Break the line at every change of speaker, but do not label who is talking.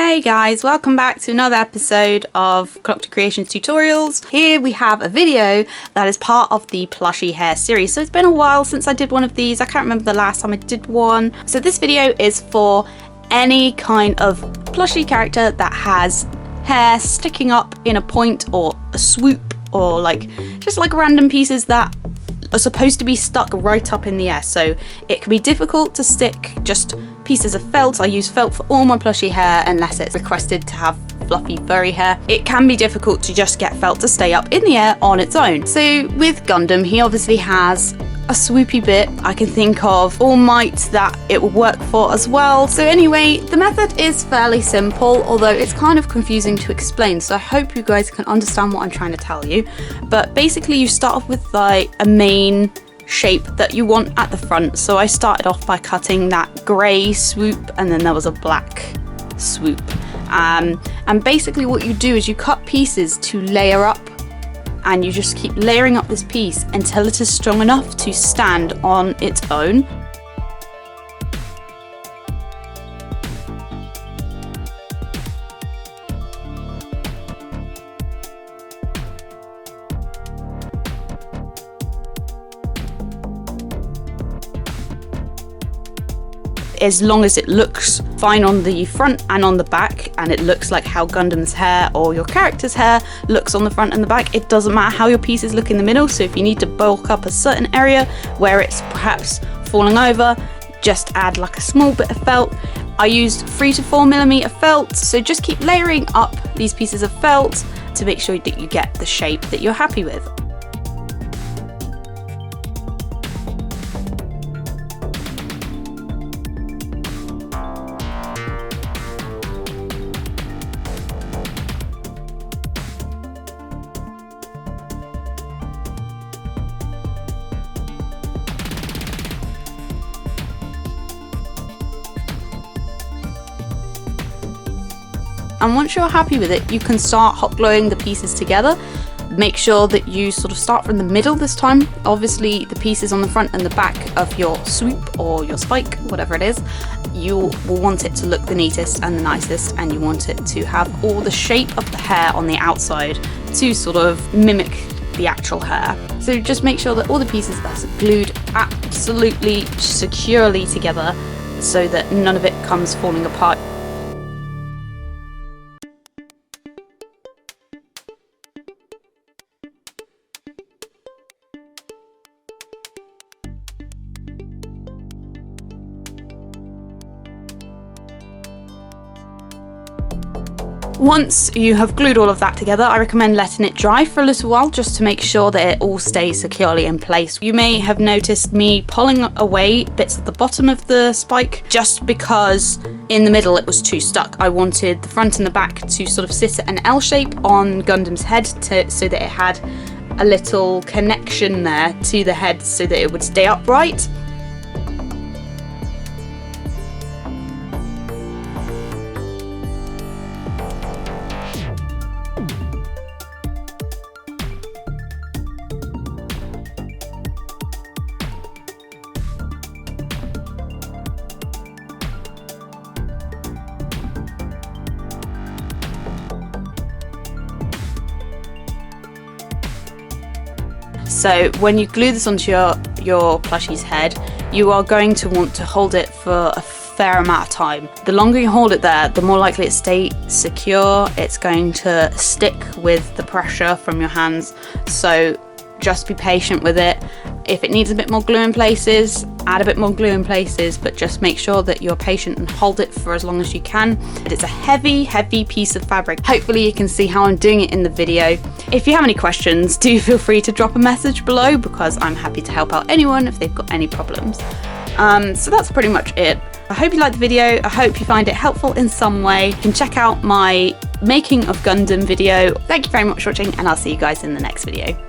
Hey guys, welcome back to another episode of Cloctor Creations tutorials. Here we have a video that is part of the Plushie Hair Series. So it's been a while since I did one of these. I can't remember the last time I did one. So this video is for any kind of plushie character that has hair sticking up in a point or a swoop, or just random pieces that are supposed to be stuck right up in the air. So it can be difficult to stick just pieces of felt. I use felt for all my plushie hair unless it's requested to have fluffy furry hair. It can be difficult to just get felt to stay up in the air on its own. So with Gundam, he obviously has a swoopy bit. I can think of All Might that it will work for as well. So anyway, the method is fairly simple, although it's kind of confusing to explain, so I hope you guys can understand what I'm trying to tell you. But basically you start off with a main shape that you want at the front. So I started off by cutting that grey swoop, and then there was a black swoop. And basically what you do is you cut pieces to layer up, and you just keep layering up this piece until it is strong enough to stand on its own. As long as it looks fine on the front and on the back, and it looks like how Gundam's hair or your character's hair looks on the front and the back, it doesn't matter how your pieces look in the middle. So if you need to bulk up a certain area where it's perhaps falling over, just add a small bit of felt. I used 3 to 4mm felt, so just keep layering up these pieces of felt to make sure that you get the shape that you're happy with. And once you're happy with it, you can start hot gluing the pieces together. Make sure that you sort of start from the middle this time. Obviously the pieces on the front and the back of your swoop or your spike, whatever it is, you will want it to look the neatest and the nicest, and you want it to have all the shape of the hair on the outside to sort of mimic the actual hair. So just make sure that all the pieces are glued absolutely securely together so that none of it comes falling apart. Once you have glued all of that together, I recommend letting it dry for a little while just to make sure that it all stays securely in place. You may have noticed me pulling away bits at the bottom of the spike just because in the middle it was too stuck. I wanted the front and the back to sort of sit at an L shape on Gundam's head so that it had a little connection there to the head so that it would stay upright. So when you glue this onto your plushie's head, you are going to want to hold it for a fair amount of time. The longer you hold it there, the more likely it stays secure. It's going to stick with the pressure from your hands. So just be patient with it. If it needs a bit more glue in places, add a bit more glue in places, but just make sure that you're patient and hold it for as long as you can. It's a heavy piece of fabric. Hopefully you can see how I'm doing it in the video. If you have any questions, do feel free to drop a message below, because I'm happy to help out anyone if they've got any problems. So that's pretty much it. I hope you liked the video. I hope you find it helpful in some way. You can check out my making of Gundam video. Thank you very much for watching, and I'll see you guys in the next video.